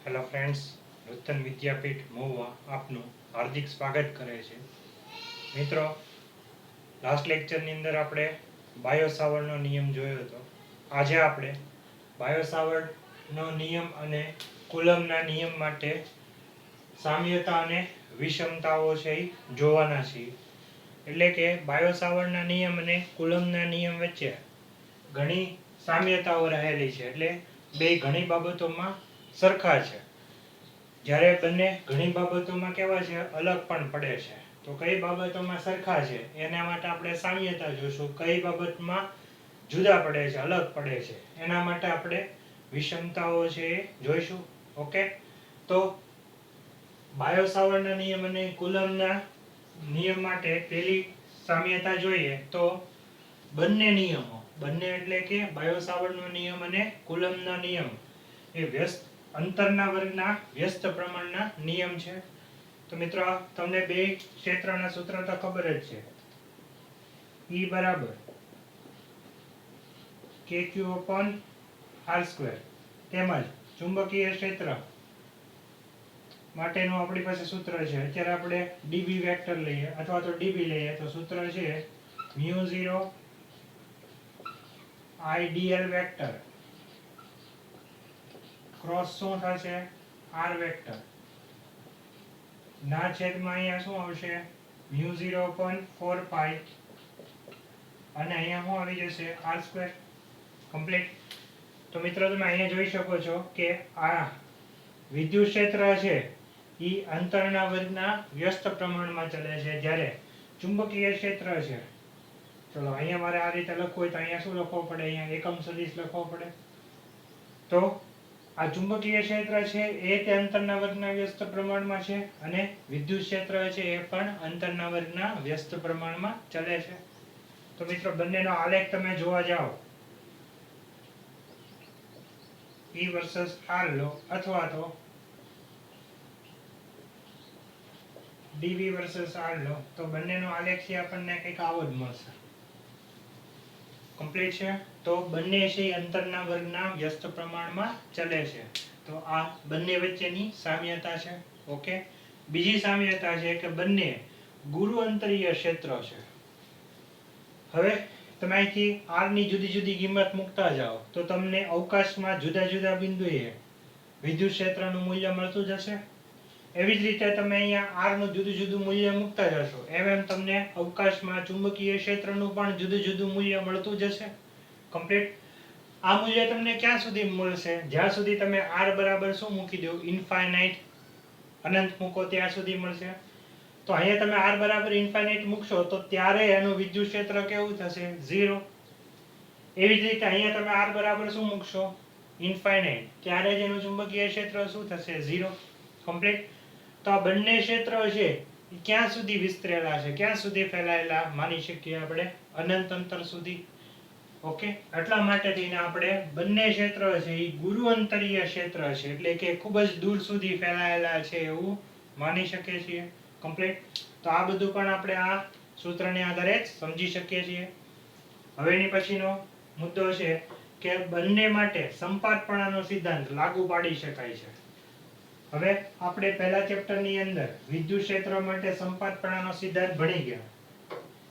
Hello friends, નૂતન વિદ્યાપીઠ મહુવા આપનું હાર્દિક સ્વાગત કરે છે. મિત્રો, લાસ્ટ લેક્ચરની અંદર આપણે બાયો સાવર્ટનો નિયમ જોયો હતો. આજે આપણે બાયો સાવર્ટનો નિયમ અને કુલમ્બના નિયમ માટે સામ્યતા અને વિષમતાઓ છે એ જોવાના છીએ. એટલે કે બાયો સાવર્ટના નિયમ અને કુલમ્બના નિયમ વચ્ચે ઘણી સામ્યતાઓ રહેલી છે. એટલે બે ઘણી બાબતોમાં સરખા છે, જ્યારે બંને ઘણી બાબતોમાં કેવા છે, અલગ પણ પડે છે. તો કઈ બાબતોમાં સરખા છે એના માટે આપણે સામ્યતા જોશું, કઈ બાબતમાં જુદા પડે છે, અલગ પડે છે, એના માટે આપણે વિષમતાઓ છે એ જોઈશું. ઓકે, તો બાયો સાવર્ટના નિયમ અને કુલમ્બના નિયમ માટે પેલી સામ્યતા જોઈએ તો બંને એટલે કે બાયો સાવર્ટનો નિયમ અને કુલમ્બનો નિયમ એ વ્યસ્ત અંતરના વર્ગના વ્યસ્ત પ્રમાણના નિયમ છે. તો મિત્રો, તમને બે ક્ષેત્રના સૂત્ર તો ખબર જ છે. E બરાબર kq/r². તેમજ ચુંબકીય ક્ષેત્ર માટેનું આપણી પાસે સૂત્ર છે. અત્યારે આપણે dB વેક્ટર લઈએ અથવા તો dB લઈએ તો સૂત્ર છે μ0 I dl વેક્ટર ક્રોસ શું થશે, r વેક્ટર ના છેદમાં અહીંયા શું આવશે, μ0/4π, અને અહીંયા શું આવી જશે, r². કમ્પ્લીટ. તો મિત્રો, તમે અહીંયા જોઈ શકો છો કે આ વિદ્યુત ક્ષેત્ર છે એ અંતરના વર્ગના વ્યસ્ત પ્રમાણમાં ચલે છે, જ્યારે ચુંબકીય ક્ષેત્ર છે, ચલો અહીંયા મારે આ રીતે લખવું હોય તો અહીંયા શું લખવું પડે, અહીંયા એકમ સદિશ લખવો પડે. તો આ ચુંબકીય ક્ષેત્ર છે એ તે અંતરના વર્ગના વ્યસ્ત પ્રમાણમાં છે, અને વિદ્યુત ક્ષેત્ર છે એ પણ અંતરના વર્ગના વ્યસ્ત પ્રમાણમાં ચલે છે. તો મિત્રો, બંનેનો આલેખ તમે જોવા જાઓ, E વર્સસ R લો અથવા તો dB વર્સસ R લો, તો બંનેનો આલેખ છે આપણને કંઈક આવો જ મળશે. કમ્પ્લીટ છે. તો બંને છે અંતરના વર્ગના વ્યસ્ત પ્રમાણમાં ચલે છે. તો આ બંને વચ્ચેની સામ્યતા છે. ઓકે, બીજી સામ્યતા છે કે બંને ગુરુ અંતરીય ક્ષેત્ર છે. હવે તમે અહીંથી r ની જુદી જુદી કિંમત મૂકતા જાઓ તો તમને અવકાશમાં જુદા જુદા બિંદુએ વિદ્યુત ક્ષેત્રનું મૂલ્ય મળતું જશે. એવી જ રીતે તમે અહીંયા r નું જુદું જુદું મૂલ્ય મૂકતા જશો એમ તમને અવકાશમાં ચુંબકીય ક્ષેત્રનું પણ જુદું જુદું મૂલ્ય મળતું જશે. કમ્પ્લીટ. આ મૂલ્ય તમને ક્યાં સુધી મળશે, જ્યાં સુધી તમે r બરાબર શું મૂકી દો, ઇન્ફાઇનાઇટ, અનંત મૂકો ત્યાં સુધી મળશે. તો અહીંયા તમે r બરાબર ઇન્ફાઇનાઇટ મૂકશો તો ત્યારે એનું વિદ્યુત ક્ષેત્ર કેવું થશે, 0. એવી જ રીતે અહીંયા તમે r બરાબર શું મૂકશો, ઇન્ફાઇનાઇટ, ત્યારે જ એનું ચુંબકીય ક્ષેત્ર શું થશે, 0. કમ્પ્લીટ. તો આ બંને ક્ષેત્રો છે એ ક્યાં સુધી વિસ્તરેલા છે, ક્યાં સુધી ફેલાયેલા માની શકીએ આપણે, અનંત અંતર સુધી. ઓકે, એટલા માટે થઈને આપણે બંને ક્ષેત્ર છે એ ગુરુ અંતરીય ક્ષેત્ર છે, એટલે કે ખૂબ જ દૂર સુધી ફેલાયેલા છે એવું માની શકીએ છીએ. કમ્પ્લીટ. તો આ બધું પણ આપણે આ સૂત્રને આધારે જ સમજી શકીએ છીએ. હવે એની પછીનો મુદ્દો છે કે બંને માટે સંપાતપણાનો સિદ્ધાંત લાગુ પાડી શકાય છે. હવે આપણે પહેલા ચેપ્ટરની અંદર વિદ્યુત ક્ષેત્ર માટે સંપાતપણાનો સિદ્ધાંત ભણી ગયા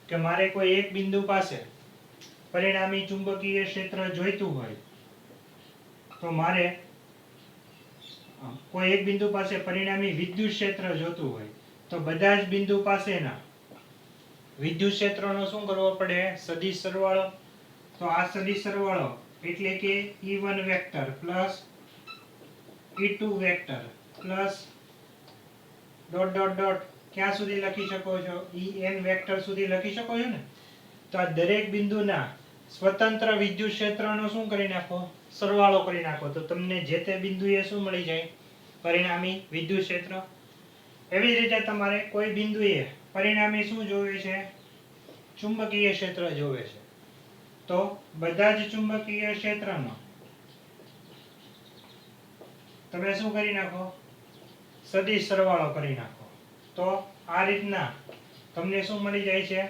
કે મારે કોઈ એક બિંદુ પાસે પરિણામી ચુંબકીય ક્ષેત્ર જોઈતું હોય તો મારે કોઈ એક બિંદુ પાસે પરિણામી વિદ્યુત ક્ષેત્ર જોતું હોય તો બધા જ બિંદુ પાસેના વિદ્યુત ક્ષેત્રનો શું કરવો પડે, સદિશ સરવાળો. તો આ સદિશ સરવાળો એટલે કે E1 vector plus E2 vector plus dot dot dot ક્યાં સુધી લખી શકો છો, En વેક્ટર સુધી લખી શકો છો ને. તો આ દરેક બિંદુના સ્વતંત્ર વિદ્યુત ક્ષેત્રનો શું કરી નાખો, સરવાળો કરી નાખો, તો તમને જે તે બિંદુએ શું મળી જાય, પરિણામી વિદ્યુત ક્ષેત્ર. એવી જ રીતે તમારે કોઈ બિંદુએ પરિણામી શું જોવે છે, ચુંબકીય ક્ષેત્ર જોવે છે. તો બધા જ ચુંબકીય ક્ષેત્રનો તમે શું કરી નાખો, સદિશ સરવાળો કરી નાખો. તો આ રીતના તમને શું મળી જાય છે,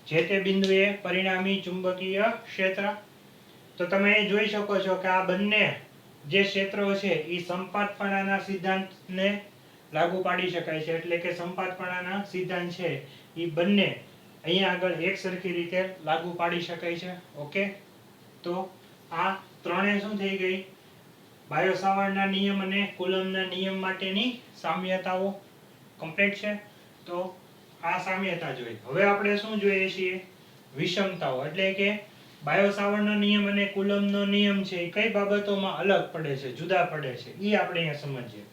જે તે બિંદુએ પરિણામી ચુંબકીય ક્ષેત્ર. તો તમે જોઈ શકો છો કે આ બંને જે ક્ષેત્રો છે એ સંપાતપણાના સિદ્ધાંતને લાગુ પાડી શકાય છે, એટલે કે સંપાતપણાના સિદ્ધાંત છે એ બંને અહીંયા આગળ એક સરખી રીતે લાગુ પાડી શકાય છે. ઓકે, તો આ ત્રણે શું થઈ ગઈ, બાયો સાવર્ટના નિયમ અને કુલમ્બના નિયમ માટેની સામ્યતાઓ કમ્પ્લીટ છે. તો આ સામ્યતા જોઈ. હવે આપણે શું જોઈએ છીએ, વિષમતાઓ, એટલે કે બાયો સાવર્ટનો નિયમ અને કુલમ્બનો નિયમ છે એ કઈ બાબતોમાં અલગ પડે છે, જુદા પડે છે, એ આપણે અહીંયા સમજીએ.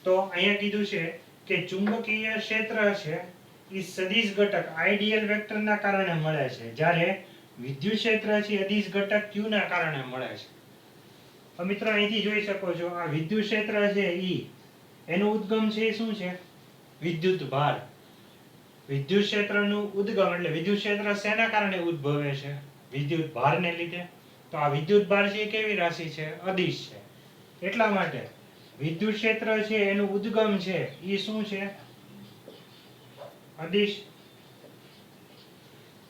તો અહીંયા કીધું છે કે ચુંબકીય ક્ષેત્ર છે એ સદિશ ઘટક આઈડિયલ વેક્ટરના કારણે મળે છે, જ્યારે વિદ્યુત ક્ષેત્ર છે અદિશ ઘટક q ના કારણે મળે છે. તો મિત્રો અહીંથી જોઈ શકો છો આ વિદ્યુત ક્ષેત્ર છે એનો ઉદ્ગમ છે એ શું છે, વિદ્યુત ભાર. વિદ્યુત ક્ષેત્રનું ઉદ્ગમ એટલે વિદ્યુત ક્ષેત્ર શેના કારણે ઉદ્ભવે છે, વિદ્યુત ભારને લીધે. તો આ વિદ્યુત ભાર છે એ કેવી રાશિ છે, અદિશ છે. એટલા માટે વિદ્યુત ક્ષેત્ર છે એનું ઉદ્ગમ છે એ શું છે, અદિશ.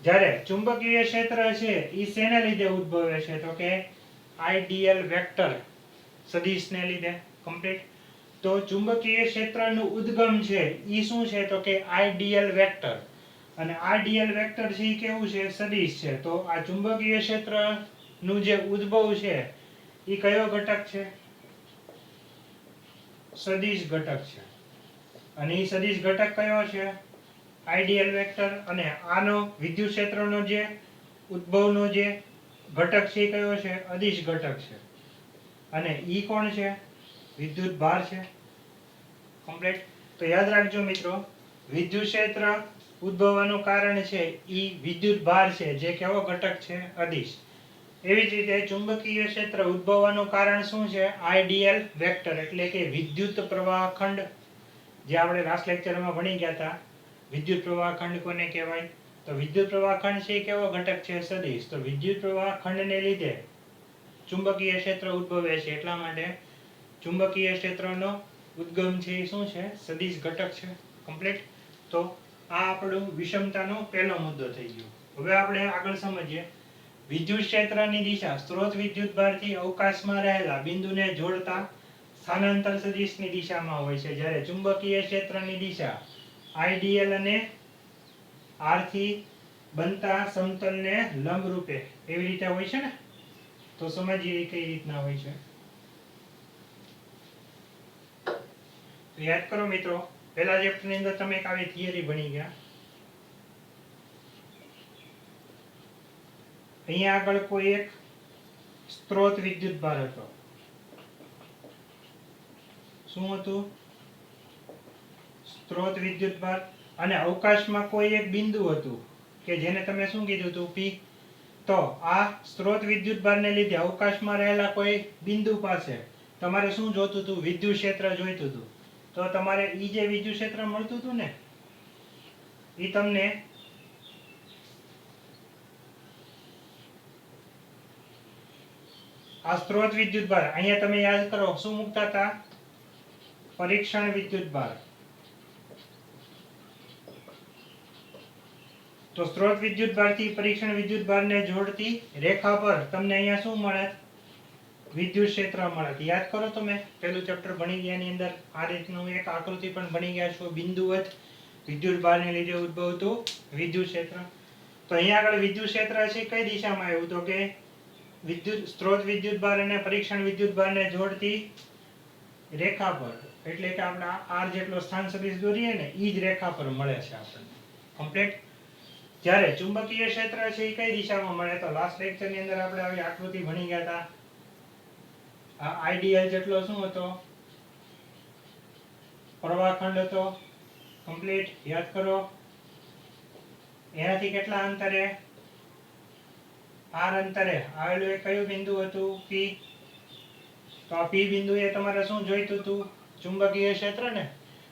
જ્યારે ચુંબકીય ક્ષેત્ર છે એ શેના લીધે ઉદ્ભવે છે, તો કે આઈડિયલ વેક્ટર સદિશને લીધે. કમ્પ્લીટ. તો ચુંબકીય ક્ષેત્રનું ઉદ્ગમ છે એ શું છે, તો કે આઈડિયલ વેક્ટર. અને આઈડિયલ વેક્ટર છે એ કેવું છે, સદિશ છે. તો આ ચુંબકીય ક્ષેત્રનું જે ઉદ્ભવ છે એ કયો ઘટક છે, સદિશ ઘટક છે. અને એ સદિશ ઘટક કયો છે, આઈડિયલ વેક્ટર. અને આનો વિદ્યુત ક્ષેત્રનો જે ઉદ્ભવનો જે ઘટક છે એ કયો છે, અદિશ ઘટક છે. અને ઈ કોણ છે, વિદ્યુત ભાર છે. કમ્પ્લીટ. તો યાદ રાખજો મિત્રો, વિદ્યુત ક્ષેત્ર ઉદ્ભવવાનું કારણ છે ઈ વિદ્યુત ભાર છે, જે કેવો ઘટક છે, અદિશ. એવી જ રીતે ચુંબકીય ક્ષેત્ર ઉદ્ભવવાનું કારણ શું છે, આઈડિયલ વેક્ટર, એટલે કે વિદ્યુત પ્રવાહ ખંડ, જે આપણે લાસ્ટ લેક્ચરમાં ભણી ગયા હતા. વિદ્યુત પ્રવાહ ખંડ કોને કહેવાય, તો વિદ્યુત પ્રવાહ ખંડ છે કેવો ઘટક છે, સદિશ. તો વિદ્યુત પ્રવાહ ખંડને લીધે ચુંબકીય ક્ષેત્ર ઉદ્ભવે છે, એટલા માટે ચુંબકીય ક્ષેત્રનો ઉદ્ગમ છે એ શું છે, સદિશ ઘટક છે. કમ્પ્લીટ. તો આ આપણો વિષમતાનો પહેલો મુદ્દો થઈ ગયો. હવે આપણે આગળ સમજીએ વિદ્યુત ક્ષેત્રની દિશા સ્ત્રોત વિદ્યુત ભારથી અવકાશમાં રહેલા બિંદુને જોડતા સ્થાનાંતર સદિશની દિશામાં હોય છે, જ્યારે ચુંબકીય ક્ષેત્રની દિશા આઈડિયલ અને r થી બનતા સમતલને લંબ રૂપે એવી રીતે હોય છે ને. તો સમજીએ કઈ રીતના હોય છે. તો યાદ કરો મિત્રો, પહેલા ચેપ્ટરની અંદર તમે એક આવી થિયરી ભણી ગયા. અહીંયા આગળ કોઈ એક સ્ત્રોત વિદ્યુત ભાર હતો. શું હતું, સ્ત્રોત વિદ્યુત ભાર. અને અવકાશમાં કોઈ એક બિંદુ હતું કે જેને તમે શું કીધું હતું, P. તો આ સ્ત્રોત વિદ્યુત ભારને લીધે અવકાશમાં રહેલા કોઈ બિંદુ પાસે તમારે શું જોતું હતું, વિદ્યુત ક્ષેત્ર જોઈતું હતું. તો તમારે ઈ જે વિદ્યુત ક્ષેત્ર મળતું હતું ને, ઈ તમને આ સ્ત્રોત વિદ્યુત ભાર, અહીંયા તમે યાદ કરો શું મૂકતા હતા, પરીક્ષણ વિદ્યુત ભાર. તો સ્ત્રોત વિદ્યુત ભારથી પરીક્ષણ વિદ્યુત ભારને જોડતી રેખા પર તમને અહીંયા શું મળે, વિદ્યુત ક્ષેત્ર મળે. યાદ કરો તમે પહેલું ચેપ્ટર ભણી ગયા ની અંદર આ રીતનું એક આકૃતિ પણ ભણી ગયા છો, બિંદુવત વિદ્યુત ભારને લીધે ઉદ્ભવતું વિદ્યુત ક્ષેત્ર. તો અહીંયા આગળ વિદ્યુત ક્ષેત્ર છે કઈ દિશામાં આવ્યું, તો કે વિદ્યુત સ્ત્રોત વિદ્યુત ભાર અને પરીક્ષણ વિદ્યુત ભારને જોડતી રેખા પર, એટલે કે આપણે r જેટલો સ્થાન સદિશ દોરીએ ને ઈ જ રેખા પર મળે છે આપણને. કમ્પ્લીટ. જ્યારે ચુંબકીય ક્ષેત્ર છે એ કઈ દિશામાં મળે, તો લાસ્ટ લેક્ચર ની અંદર આપણે આવી આકૃતિ ભણી ગયા હતા. આ આઈડિયલ જેટલો શું હતો, પ્રવાહખંડ હતો. કમ્પ્લીટ. યાદ કરો, એનાથી કેટલા અંતરે, r અંતરે આવેલું એક કયું બિંદુ હતું, P. તો આ P બિંદુએ તમારે શું જોઈતું હતું, ચુંબકીય ક્ષેત્ર ને.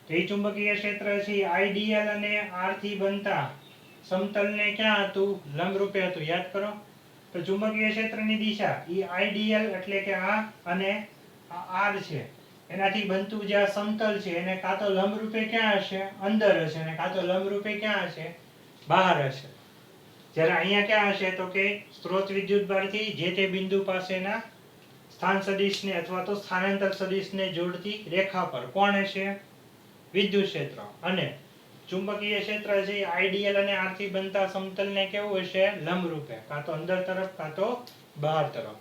તો એ ચુંબકીય ક્ષેત્ર છે આઈડિયલ અને r થી બનતા સમતલને ક્યાં હતું, લંબ રૂપે હતું. યાદ કરો. તો ચુંબકીય ક્ષેત્રની દિશા એ આઈડિયલ એટલે કે આ અને આ r છે, એનાથી બનતું જે આ સમતલ છે એને કાં તો લંબ રૂપે ક્યાં હશે, અંદર હશે, અને કાં તો લંબ રૂપે ક્યાં હશે, બહાર હશે. જ્યારે અહીંયા ક્યાં હશે તો કે સ્ત્રોત વિદ્યુતભારથી જે તે બિંદુ પાસેના સ્થાન સદિશને અથવા તો સ્થાનાંતર સદિશને જોડતી રેખા પર કોણ હશે? વિદ્યુત ક્ષેત્ર. અને ચુંબકીય ક્ષેત્ર છે આઈડીએલ અને આર થી બનતા સમતલને કેવું હશે? લંબરૂપે, કાં તો અંદર તરફ કાં તો બહાર તરફ.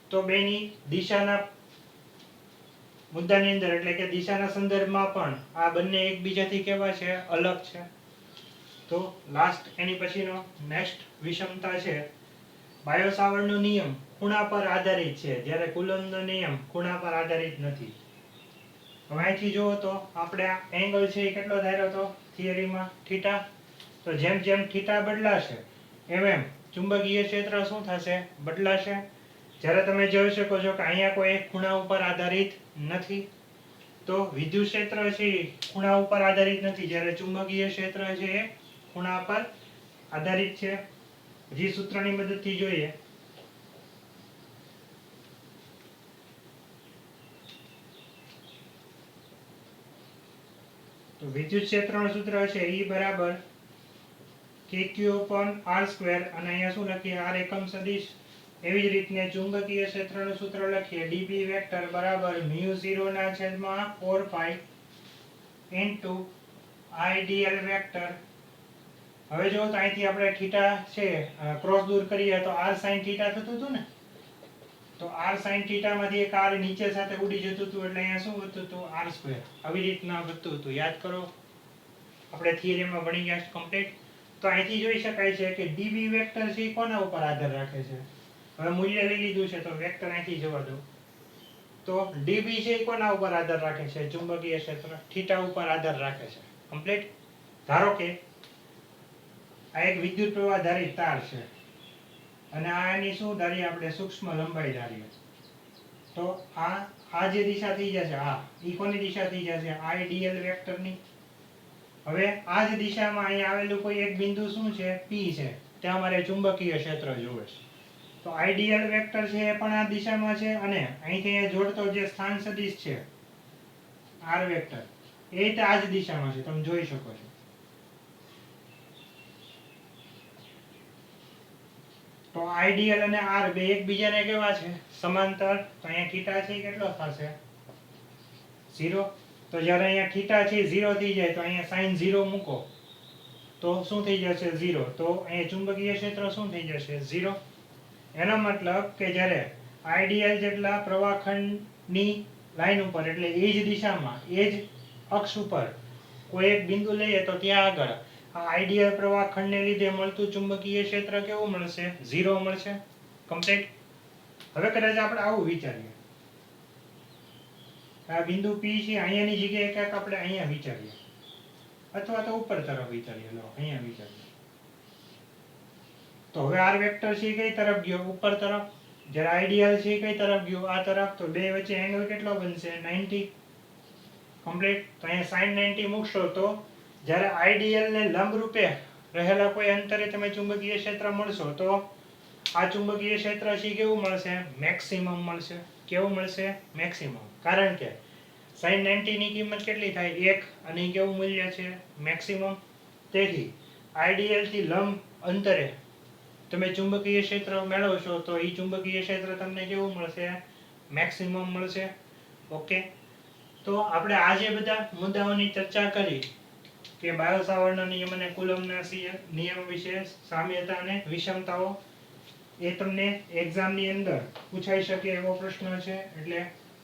તો બેની દિશાના મુદ્દાની અંદર એટલે કે દિશાના સંદર્ભમાં પણ આ બંને એકબીજાથી કેવા છે? અલગ છે. તો લાસ્ટ એની પછીનો નેક્સ્ટ વિષમતા છે બાયો સાવર્ટનો નિયમ ખૂણા પર આધારિત છે, જ્યારે કુલમ્બનો નિયમ ખૂણા પર આધારિત નથી. હવે અહીંથી જુઓ તો આપણે આ એંગલ છે એ કેટલો ધાર્યો હતો થિયરીમાં? થીટા. તો જેમ જેમ થીટા બદલાશે એમ ચુંબકીય ક્ષેત્ર શું થશે? બદલાશે. જ્યારે તમે જોઈ શકો છો કે અહીંયા કોઈ એક ખૂણા ઉપર આધારિત નથી. તો વિદ્યુત ક્ષેત્ર છે એ ખૂણા ઉપર આધારિત નથી, જ્યારે ચુંબકીય ક્ષેત્ર છે એ ખૂણા પર આધારિત છે. જે સૂત્રની મદદથી જોઈએ તો વિદ્યુત ક્ષેત્રનું સૂત્ર છે E બરાબર kq/r² અને અહીંયા શું લખીએ? r એકમ સદિશ. એવી જ રીતને ચુંબકીય ક્ષેત્રનું સૂત્ર લખીએ dB વેક્ટર બરાબર μ0/4π IDL વેક્ટર. હવે જો તો અહીંથી આપણે થીટા છે ક્રોસ દૂર કરીએ તો r sin થીટા થતું હતું ને, તો r sin થીટા માંથી એક r નીચે સાથે ઉડી જતું હતું એટલે અહીંયા શું વધતું હતું? r². આવી રીતના વધતું હતું. યાદ કરો, આપણે થિયરીમાં ભણી ગયા કમ્પ્લીટ. તો અહીંથી જોઈ શકાય છે કે dB વેક્ટર છે એ કોના ઉપર આધાર રાખે છે? હવે મૂલ્ય લઈ લીધું છે તો વેક્ટર અહીંથી જવા દો. તો dB છે એ કોના ઉપર આધાર રાખે છે? ચુંબકીય ક્ષેત્ર થીટા ઉપર આધાર રાખે છે. કમ્પ્લીટ. ધારો કે આ એક વિદ્યુત પ્રવાહ ધારિત તાર છે અને આ એની શું ધારીએ આપણે? સૂક્ષ્મ લંબાઈ ધારીએ. તો આ જે દિશા થઈ જશે આ ઈ કોની દિશા થઈ જશે? આઈડીએલ વેક્ટરની. હવે આ જ દિશામાં અહીંયા આવેલું કોઈ એક બિંદુ શું છે? P છે. ત્યાં અમારે ચુંબકીય ક્ષેત્ર જોવે છે. તો આઈડીએલ વેક્ટર છે એ પણ આ દિશામાં છે અને અહીંથી અહીંયા જોડતો જે સ્થાન સદિશ છે r વેક્ટર એ આ જ દિશામાં છે. તમે જોઈ શકો છો. તો આઈડીએલ અને r બે એકબીજાને કેવા છે? સમાંતર. તો અહીંયા થીટા છે કેટલો થશે? 0. તો જ્યારે અહીંયા થીટા છે 0 થઈ જાય તો અહીંયા sin 0 મૂકો તો શું થઈ જશે? 0. તો અહીંયા ચુંબકીય ક્ષેત્ર શું થઈ જશે? 0. એનો મતલબ કે જ્યારે આઈડીએલ જેટલા પ્રવાહખંડની લાઈન ઉપર એટલે એ જ દિશામાં એ જ અક્ષ ઉપર કોઈ એક બિંદુ લઈએ તો ત્યાં આગળ આ આઈડીએલ પ્રવાહખંડને લીધે મળતું ચુંબકીય ક્ષેત્ર કેવું મળશે? 0 મળશે. કમ્પ્લીટ. હવે કદાચ આપણે આવું વિચારીએ, આ બિંદુ P છે અહીંયાની જગ્યાએ ક્યાંક આપણે અહીંયા વિચારીએ અથવા તો ઉપર તરફ વિચારીએ. લો અહીંયા વિચારીએ તો હવે r વેક્ટર છે કઈ તરફ ગયો? ઉપર તરફ. જ્યારે આઈડીએલ છે કઈ તરફ ગયો? આ તરફ. તો બે વચ્ચે એંગલ કેટલો બનશે? 90. કમ્પ્લીટ. તો અહીંયા sin 90 મૂકશો તો જ્યારે આઈડીએલ ને લંબ રૂપે રહેલા કોઈ અંતરે તમે ચુંબકીય ક્ષેત્ર મળશો તો આ ચુંબકીય ક્ષેત્ર છે કેવું મળશે? મેક્સિમમ મળશે. કેવું મળશે? મેક્સિમમ. કારણ કે sin 90 ની કિંમત કેટલી થાય? 1 અને કેવું મૂલ્ય છે? મેક્સિમમ. તેથી આઈડીએલ થી લંબ અંતરે તમે ચુંબકીય ક્ષેત્ર મેળવશો તો એ ચુંબકીય ક્ષેત્ર તમને કેવું મળશે? મેક્સિમમ મળશે. ઓકે. તો આપણે આ જે બધા મુદ્દાઓની ચર્ચા કરી કે બાયો સાવર્ટનો નિયમ અને કુલમ્બના નિયમ વિશે સામ્યતા અને વિષમતાઓ, એ તમને એક્ઝામની અંદર પૂછાઈ શકે એવો પ્રશ્ન છે. એટલે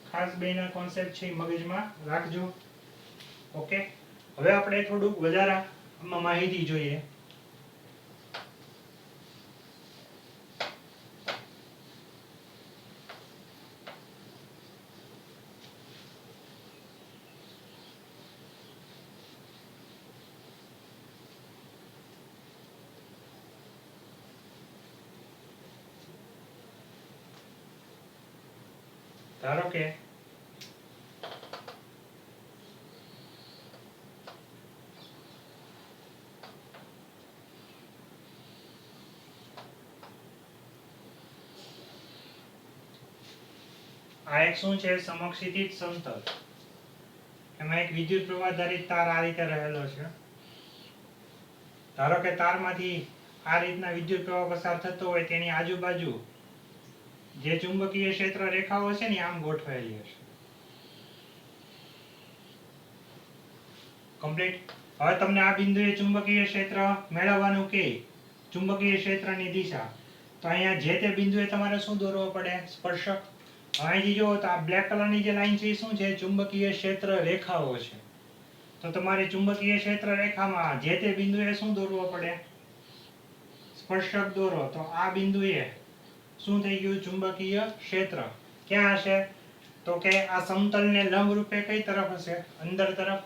ખાસ બેના કોન્સેપ્ટ છે મગજમાં રાખજો. ઓકે. હવે આપણે થોડુંક વધારામાં માહિતી જોઈએ. ધારો કે આ એક શું છે? સમક્ષિતિજ સમતલ. એમાં એક વિદ્યુત પ્રવાહ ધારિત તાર આ રીતે રહેલો છે. ધારો કે તારમાંથી આ રીતના વિદ્યુત પ્રવાહ પસાર થતો હોય તેની આજુબાજુ જે ચુંબકીય ક્ષેત્ર રેખાઓ છે ને આમ ગોઠવાયેલી હશે. કમ્પ્લીટ. હવે તમને આ બિંદુએ ચુંબકીય ક્ષેત્ર મેળવવાનું કે ચુંબકીય ક્ષેત્રની દિશા, તો અહીંયા જે તે બિંદુએ તમારે શું દોરવો પડે? સ્પર્શક. અહીંથી જુઓ તો આ બ્લેક કલરની જે લાઈન છે એ શું છે? ચુંબકીય ક્ષેત્ર રેખાઓ છે. તો તમારે ચુંબકીય ક્ષેત્ર રેખામાં જે તે બિંદુએ શું દોરવો પડે? સ્પર્શક દોરો. તો આ બિંદુએ શું થઈ ગયું? ચુંબકીય ક્ષેત્ર. ક્યાં હશે? તો કે આ સમતલને લંબ રૂપે કઈ તરફ હશે? અંદર તરફ.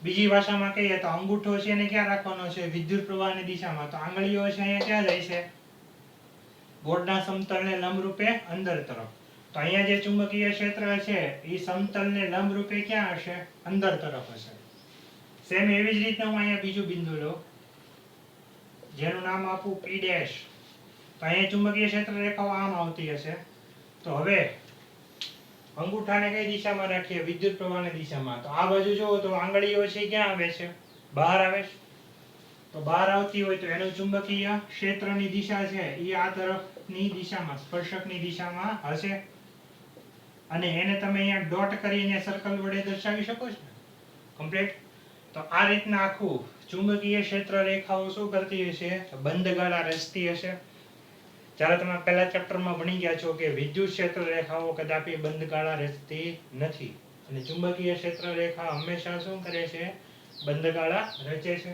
બીજી ભાષામાં કહીએ તો અંગૂઠો છે એને ક્યાં રાખવાનો છે? વિદ્યુત પ્રવાહની દિશામાં. તો આંગળીઓ છે અહીંયા ક્યાં જાય છે? બોર્ડના સમતલને લંબ રૂપે અંદર તરફ. તો અહીંયા જે ચુંબકીય ક્ષેત્ર છે એ સમતલને લંબ રૂપે ક્યાં હશે? અંદર તરફ હશે. સેમ એવી જ રીતના હું અહીંયા બીજું બિંદુ લઉં જેનું નામ આપું P'. તો અહીંયા ચુંબકીય ક્ષેત્ર રેખાઓ આમ આવતી હશે. તો હવે અંગૂઠાને કઈ દિશામાં રાખીએ? વિદ્યુત પ્રવાહની દિશામાં. તો આ બાજુ જુઓ તો આંગળીઓ છે ક્યાં આવે છે? બહાર આવે છે. તો બહાર આવતી હોય તો એનું ચુંબકીય ક્ષેત્રની દિશા છે એ આ તરફની દિશામાં, સ્પર્શકની દિશામાં હશે. અને એને તમે અહીંયા ડોટ કરીને સર્કલ વડે દર્શાવી શકો છો. કમ્પ્લીટ. તો આ રીતના આખું ચુંબકીય ક્ષેત્ર રેખાઓ શું કરતી હશે? બંધ ગાળા રચતી હશે. જ્યારે તમે પહેલા ચેપ્ટરમાં ભણી ગયા છો કે વિદ્યુત ક્ષેત્ર રેખાઓ કદાપી બંધ ગાળા રચતી નથી અને ચુંબકીય ક્ષેત્ર રેખા હંમેશા શું કરે છે? બંધ ગાળા રચે છે.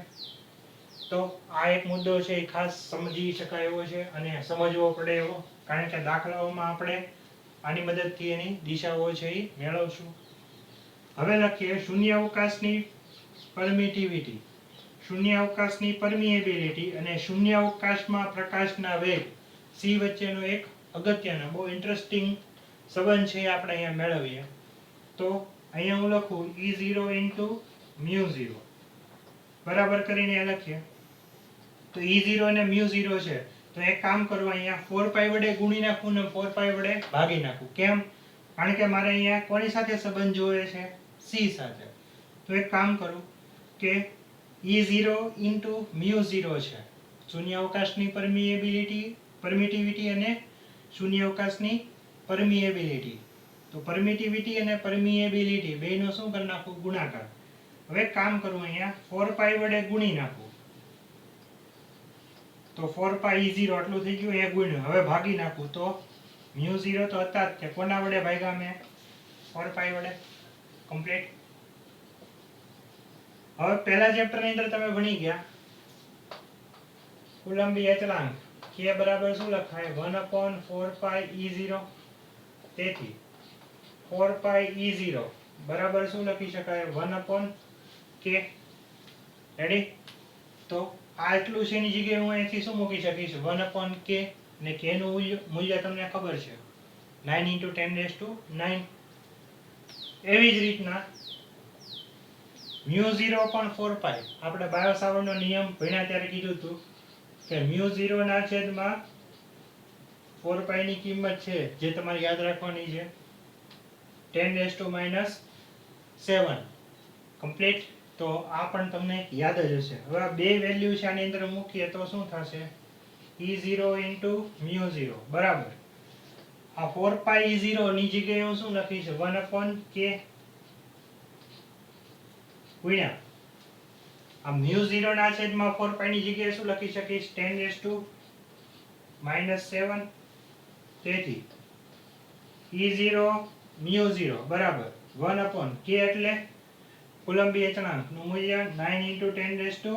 તો આ એક મુદ્દો છે એ ખાસ સમજી શકાય એવો છે અને સમજવો પડે એવો, કારણ કે દાખલાઓમાં આપણે આની મદદથી એની દિશાઓ છે એ મેળવશું. હવે લખીએ શૂન્યાવકાશની પરમિટિવિટી. શૂન્યાવકાશની પરમિએબિલિટી અને શૂન્યાવકાશમાં પ્રકાશના વેગ c વચ્ચેનો એક અગત્યનો બહુ ઇન્ટરેસ્ટિંગ સંબંધ છે આપણે અહીંયા મેળવીએ. તો અહીંયા હું લખું E0 * μ0 બરાબર કરીને લખીએ. તો E0 અને μ0 છે. તો એક કામ કરું, અહીંયા 4π વડે ગુણી નાખું ને 4π વડે ભાગી નાખું. કેમ? કારણ કે મારે અહીંયા કોની સાથે સંબંધ જોવે છે? c સાથે. તો એક કામ કરું કે E0 * μ0 છે શૂન્યાવકાશની પરમિટિવિટી અને શૂન્યાવકાશની પરમિએબિલિટી. તો પરમિટિવિટી અને પરમિએબિલિટી બેયનો શું કરી નાખું? ગુણાકાર. હવે એક કામ કરું, અહીંયા 4π વડે ગુણી નાખું. તો 4π E0 આટલું થઈ ગયું, એ ગુણ્યું. હવે ભાગી નાખું તો μ0 તો હતા જ તે. કોના વડે ભાગ્યા મેં? 4π વડે. કમ્પ્લીટ. હવે પહેલા ચેપ્ટરની અંદર તમે ભણી ગયા કુલંબી અચળાંક k બરાબર શું લખાય? 1/4π E0. તેથી 4π E0 બરાબર શું લખી શકાય? 1/k. રેડી? તો આ એટલું છે એની જગ્યાએ હું અહીંથી શું મૂકી શકીશ? 1/k. ને k નું મૂલ્ય તમને ખબર છે 9 × 10⁹. એવી જ રીતના μ0 પણ 4π. આપણે બાયો સાવર્ટનો નિયમ ભણ્યા ત્યારે કીધું હતું કે μ0 ના છેદમાં 4π ની કિંમત છે જે તમારે યાદ રાખવાની છે 10⁻⁷. કમ્પ્લીટ. તો આ પણ તમને યાદ જ હશે. હવે આ બે વેલ્યુ છે આની અંદર મૂકીએ તો શું થશે? E0 * μ0 બરાબર. આ 4π E0 ની જગ્યાએ હું શું લખીશ? 1/k ગુણ્યા આ μ0 ના છેદમાં 4π ની જગ્યાએ શું લખી શકીશ? 10⁻⁷. તેથી E0 μ0 બરાબર 1/k એટલે કુલંબી અચળાંકનું મૂલ્ય 9 × 10⁻⁹.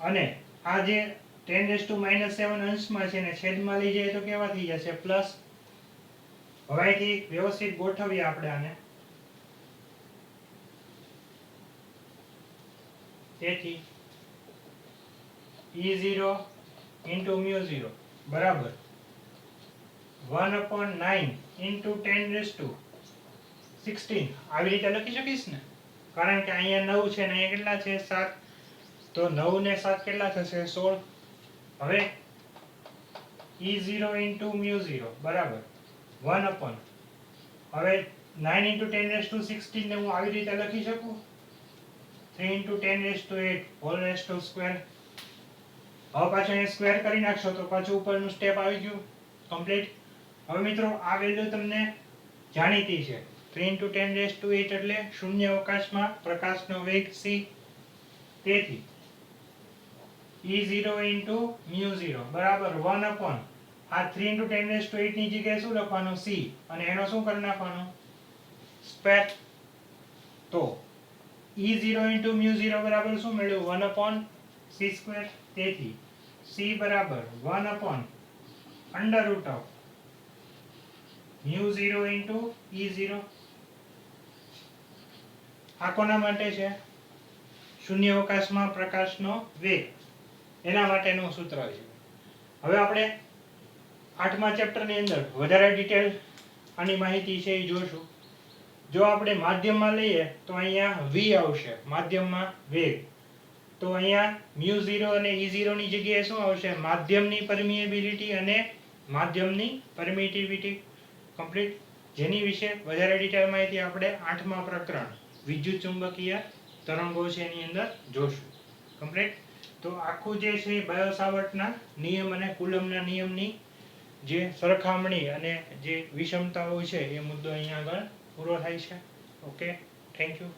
અને આ જે 10⁻⁷ અંશમાં છે ને છેદમાં લઈ જાય તો કેવા થઈ જશે? પ્લસ. હવે અહીંથી વ્યવસ્થિત ગોઠવીએ આપણે આને. તેથી E0 * μ0 બરાબર 1/9 × 10⁻�16. આવી રીતે લખી શકીશ ને? કારણ કે અહીંયા 9 છે ને અહીંયા કેટલા છે? 7. તો 9 ને 7 કેટલા થશે? 16. હવે E0 * μ0 બરાબર 1/, હવે 9 × 10⁻16 ને હું આવી રીતે લખી શકું? 3 × 10⁸ whole raised to square. હવે પાછું અહીંયા સ્ક્વેર કરી નાખશો તો પાછું ઉપરનું સ્ટેપ આવી ગયું કમ્પ્લીટ. હવે મિત્રો આ વેલ્યુ તમને જાણીતી છે 3 × 10⁸ એટલે શૂન્ય અવકાશમાં પ્રકાશનો વેગ c. તેથી E0 × μ0 બરાબર 1 આ 3 × 10⁸ ની જગ્યાએ શું લખવાનું c અને એનો શું કરી નાખવાનો સ્ક્વેર. તો E0 × μ0 બરાબર શું મળ્યું 1/c². તેથી c બરાબર 1/√μ0 × E0. આ કોના માટે છે? શૂન્ય અવકાશમાં પ્રકાશનો વેગ એના માટેનું સૂત્ર છે. હવે આપણે 8મા ચેપ્ટરની અંદર વધારે ડિટેલ આની માહિતી છે એ જોશું. જો આપણે માધ્યમમાં લઈએ તો અહીંયા v આવશે માધ્યમમાં વેગ. તો અહીંયા μ0 અને E0 ની જગ્યાએ શું આવશે? માધ્યમની પરમિએબિલિટી અને માધ્યમની પરમિટિવિટી. કમ્પ્લીટ. જેની વિશે વધારે ડિટેલ માહિતી આપણે 8મા પ્રકરણ વિદ્યુત ચુંબકીય તરંગો છે એની અંદર જોશું. કમ્પ્લીટ. તો આખું જે છે બાયો સાવર્ટના નિયમ અને કુલમ્બના નિયમની જે સરખામણી અને જે વિષમતાઓ છે એ મુદ્દો અહીંયા આગળ પૂરો થાય છે. Okay, thank you.